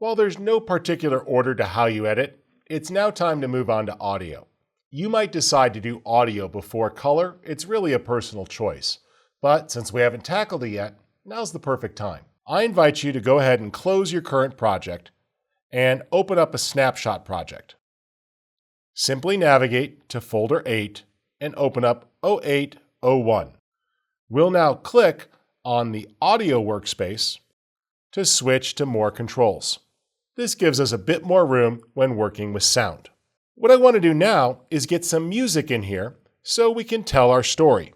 While there's no particular order to how you edit, it's now time to move on to audio. You might decide to do audio before color. It's really a personal choice. But since we haven't tackled it yet, now's the perfect time. I invite you to go ahead and close your current project and open up a snapshot project. Simply navigate to folder 8 and open up 0801. We'll now click on the audio workspace to switch to more controls. This gives us a bit more room when working with sound. What I want to do now is get some music in here so we can tell our story.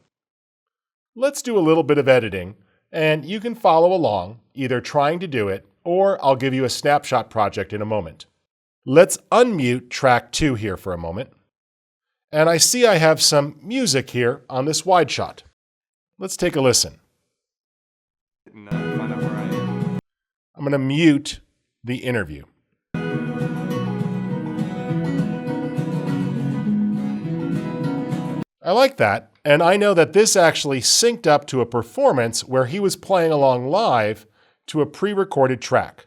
Let's do a little bit of editing, and you can follow along, either trying to do it, or I'll give you a snapshot project in a moment. Let's unmute track 2 here for a moment. And I see I have some music here on this wide shot. Let's take a listen. I'm going to mute the interview. I like that, and I know that this actually synced up to a performance where he was playing along live to a pre-recorded track.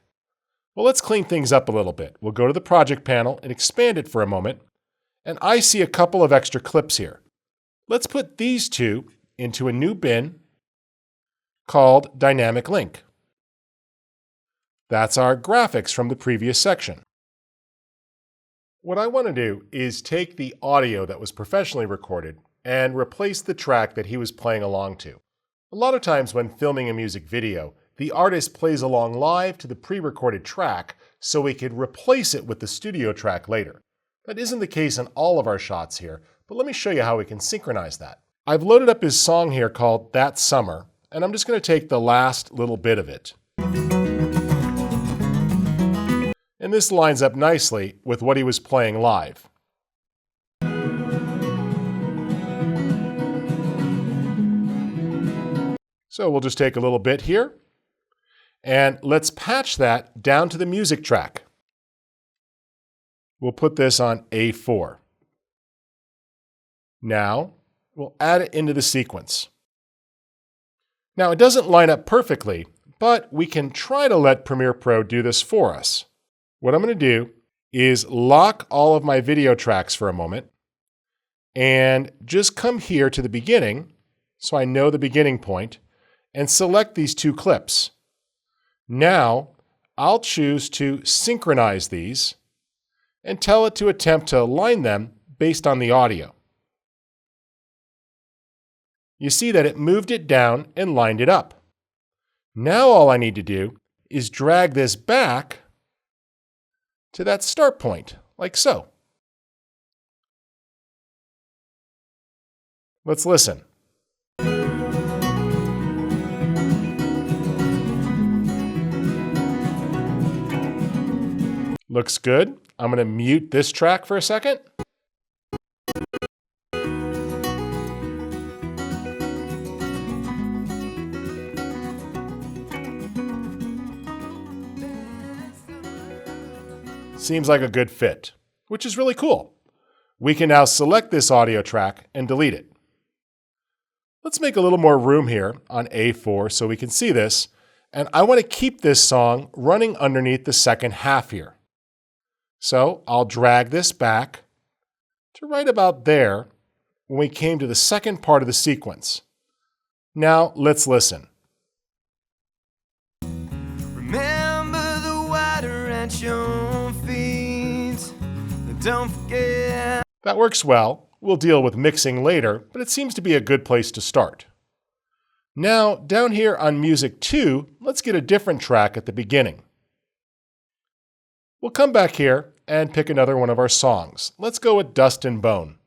Well, let's clean things up a little bit. We'll go to the project panel and expand it for a moment, and I see a couple of extra clips here. Let's put these two into a new bin called Dynamic Link. That's our graphics from the previous section. What I want to do is take the audio that was professionally recorded and replace the track that he was playing along to. A lot of times when filming a music video, the artist plays along live to the pre-recorded track so we could replace it with the studio track later. That isn't the case in all of our shots here, but let me show you how we can synchronize that. I've loaded up his song here called That Summer, and I'm just going to take the last little bit of it. And this lines up nicely with what he was playing live. So we'll just take a little bit here, and let's patch that down to the music track. We'll put this on A4. Now, we'll add it into the sequence. Now, it doesn't line up perfectly, but we can try to let Premiere Pro do this for us. What I'm going to do is lock all of my video tracks for a moment and just come here to the beginning, so I know the beginning point, and select these two clips. Now, I'll choose to synchronize these and tell it to attempt to align them based on the audio. You see that it moved it down and lined it up. Now all I need to do is drag this back to that start point, like so. Let's listen. Looks good. I'm going to mute this track for a second. Seems like a good fit, which is really cool. We can now select this audio track and delete it. Let's make a little more room here on A4 so we can see this, and I want to keep this song running underneath the second half here. So I'll drag this back to right about there when we came to the second part of the sequence. Now let's listen. Remember the water at your feet. Don't forget. That works well. We'll deal with mixing later, but it seems to be a good place to start. Now, down here on Music 2, let's get a different track at the beginning. We'll come back here and pick another one of our songs. Let's go with Dust and Bone.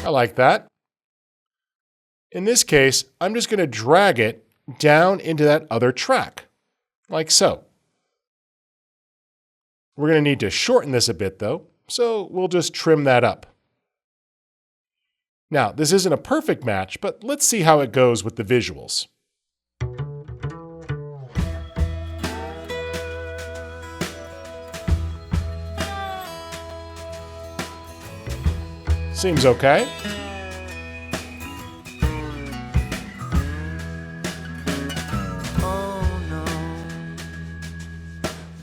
I like that. In this case, I'm just going to drag it down into that other track, like so. We're going to need to shorten this a bit though, so we'll just trim that up. Now, this isn't a perfect match, but let's see how it goes with the visuals. Seems okay. Oh no,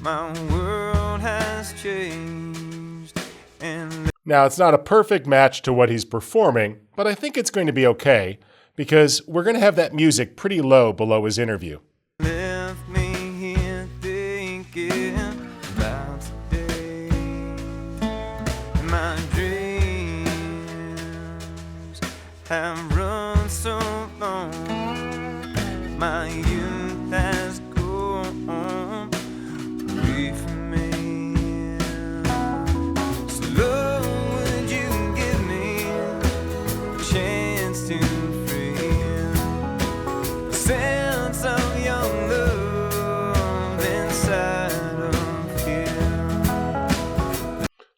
my world has changed. And Now, it's not a perfect match to what he's performing, but I think it's going to be okay because we're going to have that music pretty low below his interview. left me here thinking about today. My dreams have run so long. My youth has gone away from me. So love, would you give me a chance to free a sense of young love inside of you?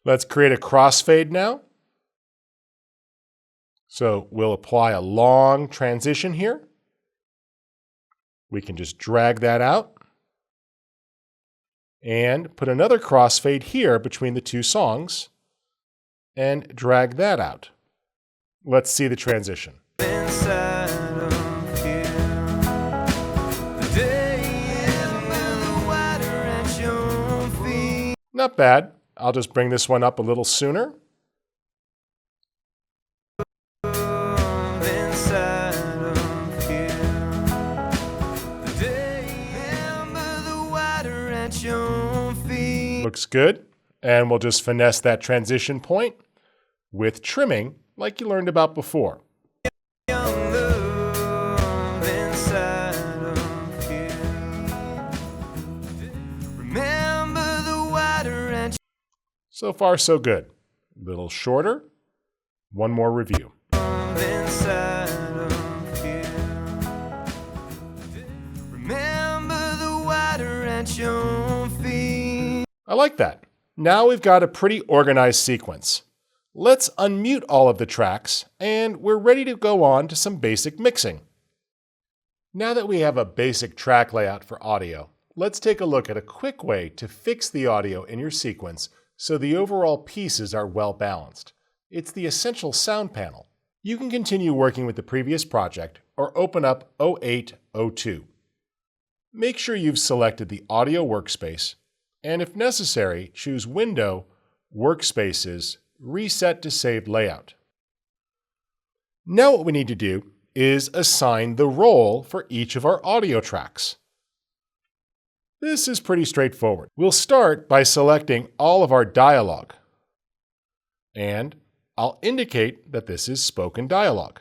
Let's create a crossfade now. So we'll apply a long transition here. We can just drag that out and put another crossfade here between the two songs and drag that out. Let's see the transition. Inside of you. The day is a little wider at your feet. Not bad. I'll just bring this one up a little sooner. Inside of you. The day is a little wider at your feet. Looks good. And we'll just finesse that transition point with trimming like you learned about before. Young love inside of you. Remember the wider at So far, so good. A little shorter. One more review. inside of you. Remember the wider at your feet. I like that. Now we've got a pretty organized sequence. Let's unmute all of the tracks, and we're ready to go on to some basic mixing. Now that we have a basic track layout for audio, let's take a look at a quick way to fix the audio in your sequence so the overall pieces are well balanced. It's the Essential Sound panel. You can continue working with the previous project or open up 0802. Make sure you've selected the audio workspace, and if necessary, choose Window, Workspaces, Reset to Saved Layout. Now what we need to do is assign the role for each of our audio tracks. This is pretty straightforward. We'll start by selecting all of our dialogue, and I'll indicate that this is spoken dialogue.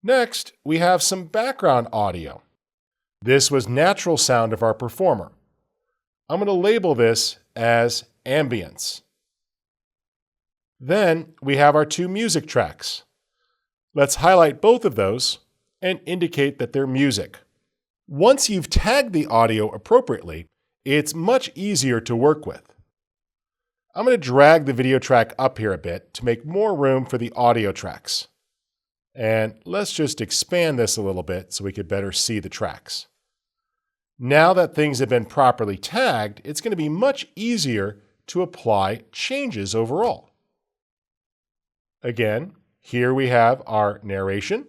Next, we have some background audio. This was natural sound of our performer. I'm going to label this as ambience. Then we have our two music tracks. Let's highlight both of those and indicate that they're music. Once you've tagged the audio appropriately, it's much easier to work with. I'm going to drag the video track up here a bit to make more room for the audio tracks. And let's just expand this a little bit so we could better see the tracks. Now that things have been properly tagged, it's going to be much easier to apply changes overall. Again, here we have our narration,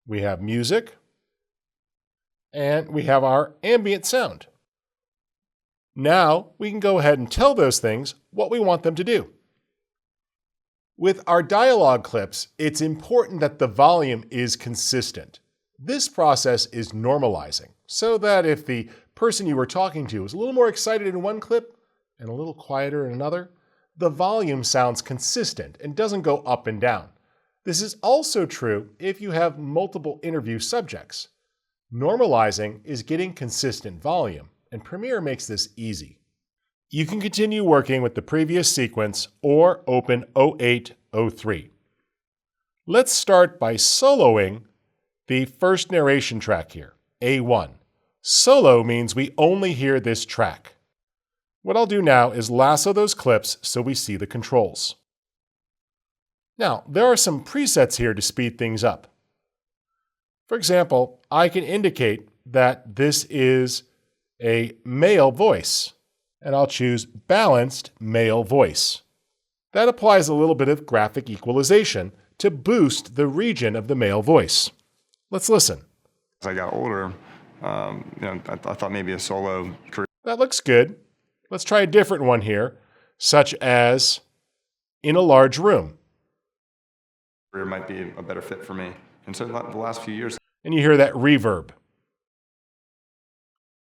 we have music, and we have our ambient sound. Now we can go ahead and tell those things what we want them to do. With our dialogue clips, it's important that the volume is consistent. This process is normalizing, so that if the person you were talking to is a little more excited in one clip and a little quieter in another, the volume sounds consistent and doesn't go up and down. This is also true if you have multiple interview subjects. Normalizing is getting consistent volume, and Premiere makes this easy. You can continue working with the previous sequence or open 0803. Let's start by soloing the first narration track here, A1. Solo means we only hear this track. What I'll do now is lasso those clips so we see the controls. Now, there are some presets here to speed things up. For example, I can indicate that this is a male voice, and I'll choose Balanced Male Voice. That applies a little bit of graphic equalization to boost the region of the male voice. Let's listen. As I got older, I thought maybe a solo career That looks good. Let's try a different one here, such as in a large room. might be a better fit for me. And so the last few years, And you hear that reverb.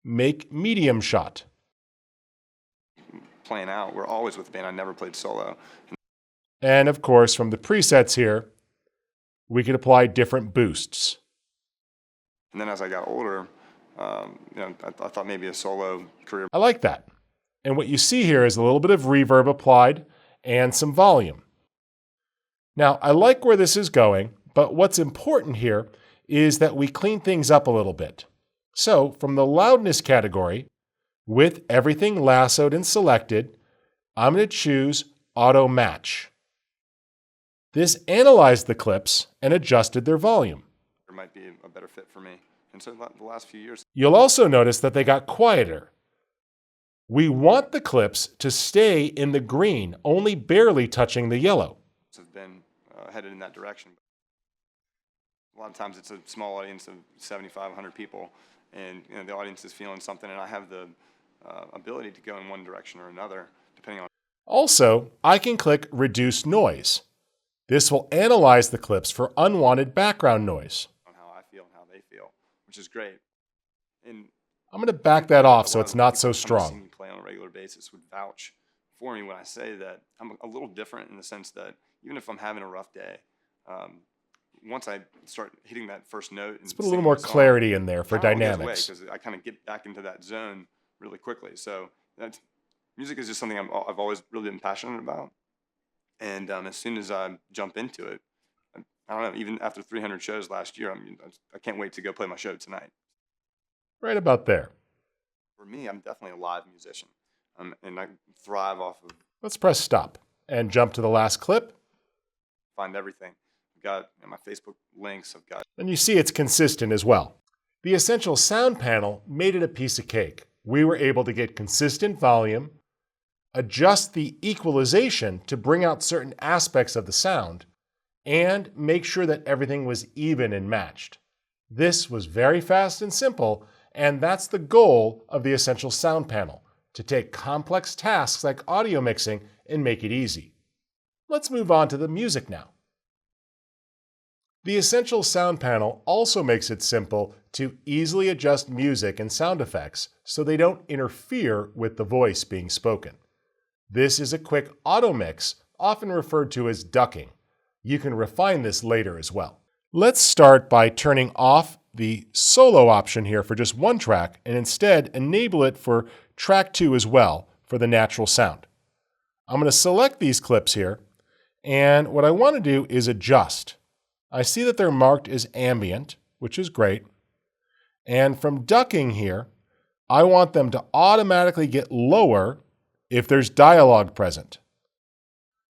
Make medium shot. playing out, we're always with the band. I never played solo. And of course, from the presets here, we could apply different boosts. And then as I got older, I thought maybe a solo career. I like that. And what you see here is a little bit of reverb applied and some volume. Now, I like where this is going, but what's important here is that we clean things up a little bit. So, from the loudness category, with everything lassoed and selected, I'm going to choose Auto Match. This analyzed the clips and adjusted their volume. It might be a better fit for me. And so the last few years, You'll also notice that they got quieter. We want the clips to stay in the green, only barely touching the yellow. have been headed in that direction. A lot of times it's a small audience of 75, 100 people, and the audience is feeling something, and I have the ability to go in one direction or another, depending on Also, I can click Reduce Noise. This will analyze the clips for unwanted background noise. how I feel and how they feel, which is great. And I'm going to back that off so a lot it's of not so people who see strong. me play on a regular basis would vouch for me when I say that I'm a little different in the sense that even if I'm having a rough day, once I start hitting that first note and Let's put a little more clarity in there for dynamics. because I kind of get back into that zone really quickly. So music is just something I've always really been passionate about. And as soon as I jump into it, I don't know, even after 300 shows last year, I can't wait to go play my show tonight. Right about there. For me, I'm definitely a live musician, and I thrive off of Let's press stop and jump to the last clip. find everything. I've got my Facebook links. I've got And you see it's consistent as well. The Essential Sound panel made it a piece of cake. We were able to get consistent volume, adjust the equalization to bring out certain aspects of the sound, and make sure that everything was even and matched. This was very fast and simple, and that's the goal of the Essential Sound panel, to take complex tasks like audio mixing and make it easy. Let's move on to the music now. The Essential Sound panel also makes it simple to easily adjust music and sound effects so they don't interfere with the voice being spoken. This is a quick auto mix, often referred to as ducking. You can refine this later as well. Let's start by turning off the solo option here for just one track and instead enable it for track 2 as well for the natural sound. I'm going to select these clips here, and what I want to do is adjust. I see that they're marked as ambient, which is great. And from ducking here, I want them to automatically get lower if there's dialogue present.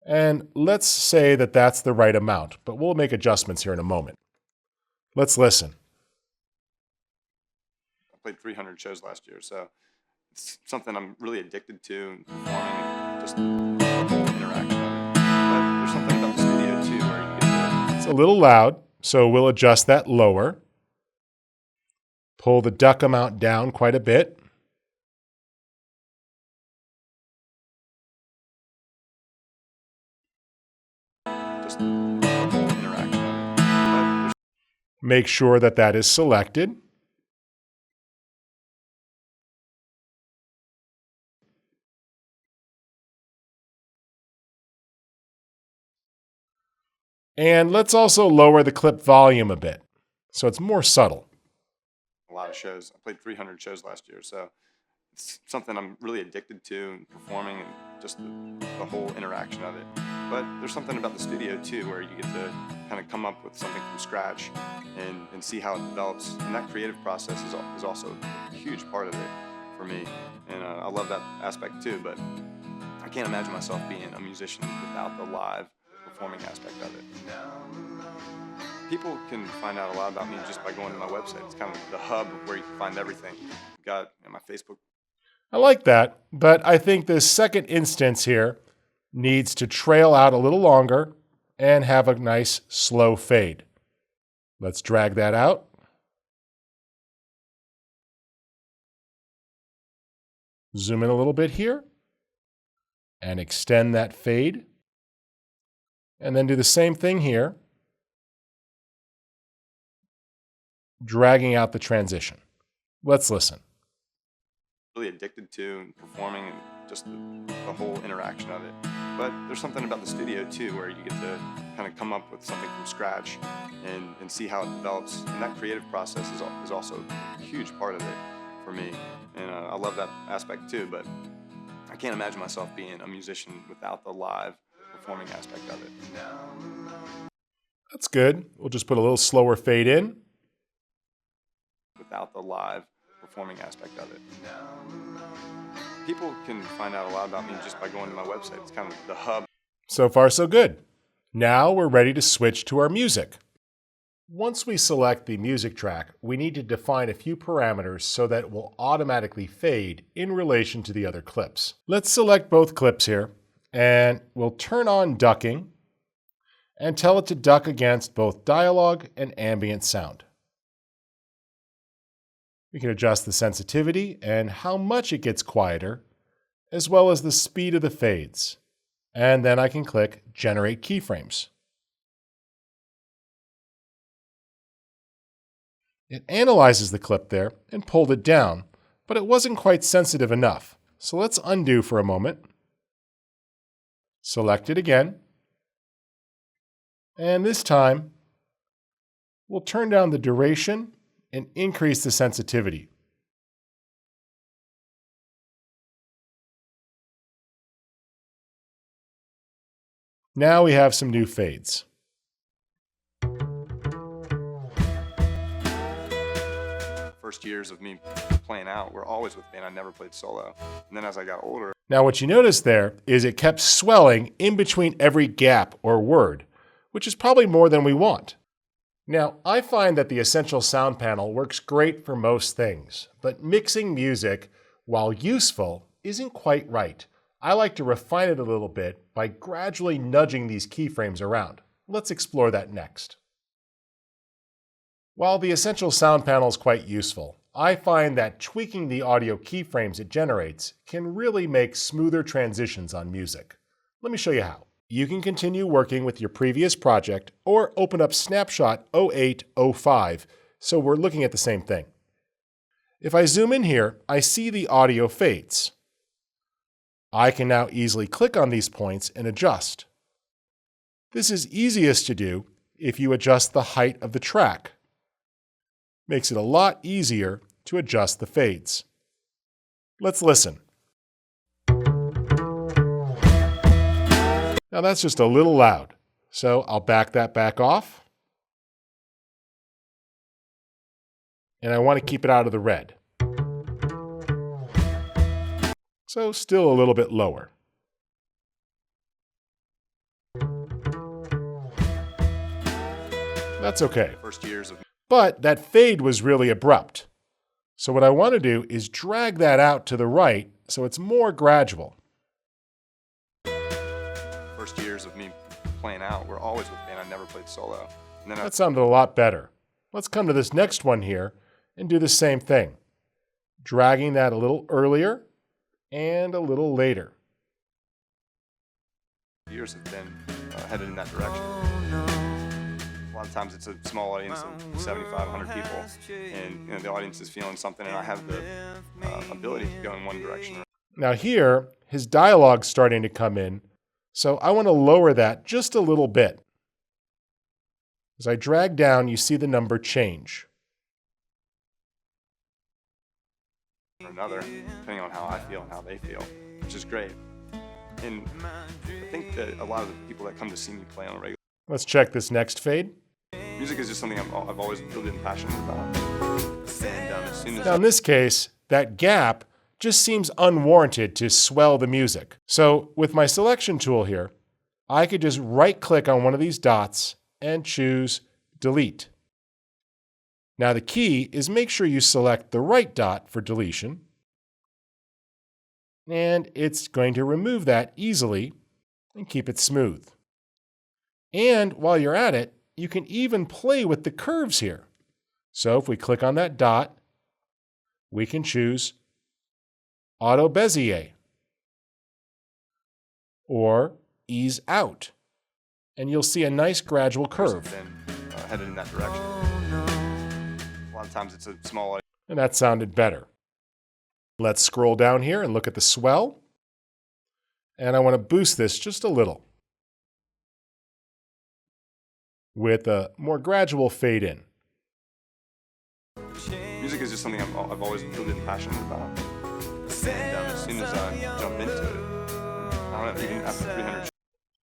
And let's say that that's the right amount, but we'll make adjustments here in a moment. Let's listen. I played 300 shows last year, so it's something I'm really addicted to, performing, just the whole interaction of it. But there's something about the studio too where you get It's a little loud, so we'll adjust that lower. Pull the duck amount down quite a bit. just the whole interaction of it. But there's Make sure that that is selected. And let's also lower the clip volume a bit, so it's more subtle. a lot of shows. I played 300 shows last year, so it's something I'm really addicted to, performing and just the whole interaction of it. But there's something about the studio too where you get to kind of come up with something from scratch and see how it develops. And that creative process is also a huge part of it for me. And I love that aspect too, but I can't imagine myself being a musician without the live performing aspect of it. People can find out a lot about me just by going to my website. It's kind of the hub where you can find everything. I've got my Facebook. I like that, but I think this second instance here needs to trail out a little longer and have a nice slow fade. Let's drag that out. Zoom in a little bit here and extend that fade. And then do the same thing here, dragging out the transition. Let's listen. Really addicted to and performing and just the whole interaction of it. But there's something about the studio too where you get to kind of come up with something from scratch and see how it develops. And that creative process is also a huge part of it for me. And I love that aspect too, but I can't imagine myself being a musician without the live performing aspect of it. That's good. We'll just put a little slower fade in. Without the live performing aspect of it. People can find out a lot about me just by going to my website. It's kind of the hub. So far, so good. Now we're ready to switch to our music. Once we select the music track, we need to define a few parameters so that it will automatically fade in relation to the other clips. Let's select both clips here, and we'll turn on ducking and tell it to duck against both dialogue and ambient sound. We can adjust the sensitivity and how much it gets quieter, as well as the speed of the fades. And then I can click Generate Keyframes. It analyzes the clip there and pulled it down, but it wasn't quite sensitive enough. So let's undo for a moment. Select it again. And this time, we'll turn down the duration and increase the sensitivity. Now we have some new fades. First years of me playing out were always with band. I never played solo. And then as I got older, Now what you notice there is it kept swelling in between every gap or word, which is probably more than we want. Now, I find that the Essential Sound Panel works great for most things, but mixing music, while useful, isn't quite right. I like to refine it a little bit by gradually nudging these keyframes around. Let's explore that next. While the Essential Sound Panel is quite useful, I find that tweaking the audio keyframes it generates can really make smoother transitions on music. Let me show you how. You can continue working with your previous project or open up Snapshot 0805 so we're looking at the same thing. If I zoom in here, I see the audio fades. I can now easily click on these points and adjust. This is easiest to do if you adjust the height of the track. Makes it a lot easier to adjust the fades. Let's listen. Now that's just a little loud, so I'll back that back off. And I want to keep it out of the red. So still a little bit lower. That's okay. first years of But that fade was really abrupt. So what I want to do is drag that out to the right so it's more gradual. first years of me playing out were always with band. I never played solo. And then That sounded a lot better. Let's come to this next one here and do the same thing. Dragging that a little earlier and a little later. years have been headed in that direction. A lot of times it's a small audience of 75, 100 people, and the audience is feeling something, and I have the ability to go in one direction. Now here, his dialogue's starting to come in, so I want to lower that just a little bit. As I drag down, you see the number change. Or another, depending on how I feel and how they feel, which is great. And I think that a lot of the people that come to see me play on a regular, Let's check this next fade. music is just something I've always really been passionate about. And as soon as Now in this case, that gap just seems unwarranted to swell the music. So with my selection tool here, I could just right-click on one of these dots and choose Delete. Now the key is make sure you select the right dot for deletion, and it's going to remove that easily and keep it smooth. And while you're at it, you can even play with the curves here. So if we click on that dot, we can choose Auto Bezier or Ease Out. And you'll see a nice gradual curve. Been headed in that direction. A lot of times it's a small. And that sounded better. Let's scroll down here and look at the swell. And I want to boost this just a little with a more gradual fade in. Music is just something I've always really been passionate about. And as soon as I jump into it, I don't know, even after 300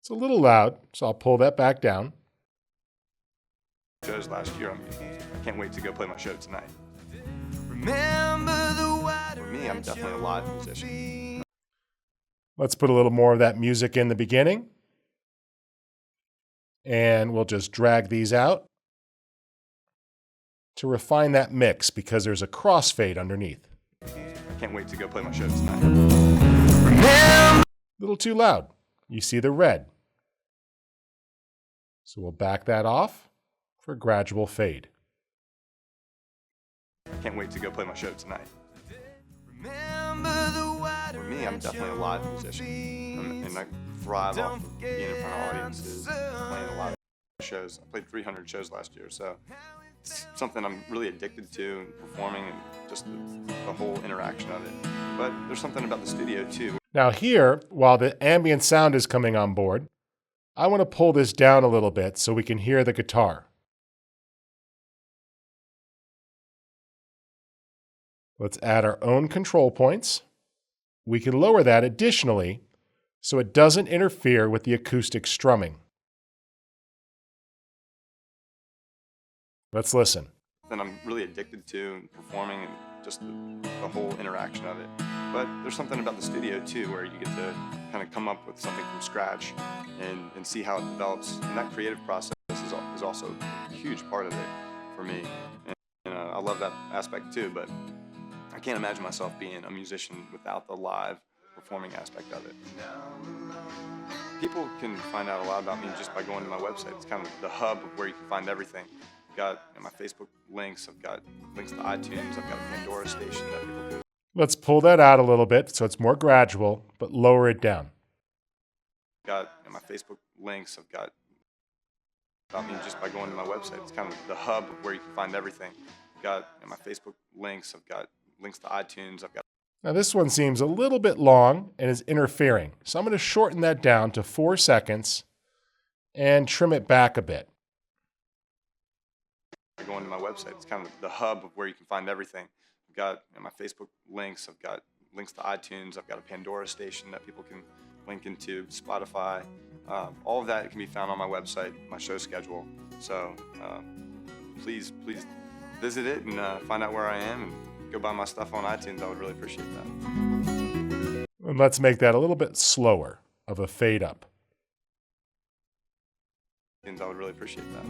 It's a little loud, so I'll pull that back down. shows last year, I can't wait to go play my show tonight. Remember the water. For me, I'm definitely a live musician. Let's put a little more of that music in the beginning. And we'll just drag these out to refine that mix because there's a crossfade underneath. I can't wait to go play my show tonight. A little too loud. You see the red. So we'll back that off for a gradual fade. I can't wait to go play my show tonight. Remember the water. For me, I'm definitely a live musician. And I thrive off of being in front of audiences, playing a lot of shows. I played 300 shows last year, so it's something I'm really addicted to, and performing and just the whole interaction of it. But there's something about the studio too. Now here, while the ambient sound is coming on board, I want to pull this down a little bit so we can hear the guitar. Let's add our own control points. We can lower that additionally so it doesn't interfere with the acoustic strumming. Let's listen. And I'm really addicted to and performing and just the whole interaction of it. But there's something about the studio too where you get to kind of come up with something from scratch and see how it develops. And that creative process is also a huge part of it for me. And I love that aspect too, but I can't imagine myself being a musician without the live performing aspect of it. People can find out a lot about me just by going to my website. It's kind of the hub of where you can find everything. I've got my Facebook links, I've got links to iTunes, I've got a Pandora station that people can. Let's pull that out a little bit so it's more gradual, but lower it down. I've got my Facebook links, I've got about me just by going to my website. It's kind of the hub of where you can find everything. I've got my Facebook links, I've got links to iTunes, I've got. Now this one seems a little bit long and is interfering. So I'm going to shorten that down to 4 seconds and trim it back a bit. Going to my website, it's kind of the hub of where you can find everything. I've got my Facebook links, I've got links to iTunes, I've got a Pandora station that people can link into, Spotify. All of that can be found on my website, my show schedule. So please visit it and find out where I am and go buy my stuff on iTunes. I would really appreciate that. And let's make that a little bit slower of a fade up. I would really appreciate that.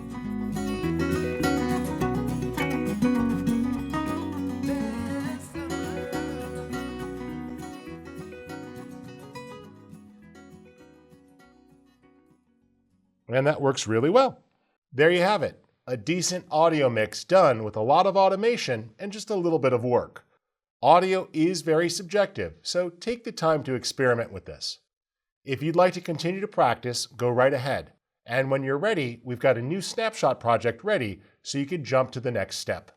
And that works really well. There you have it. A decent audio mix done with a lot of automation and just a little bit of work. Audio is very subjective, so take the time to experiment with this. If you'd like to continue to practice, go right ahead. And when you're ready, we've got a new snapshot project ready so you can jump to the next step.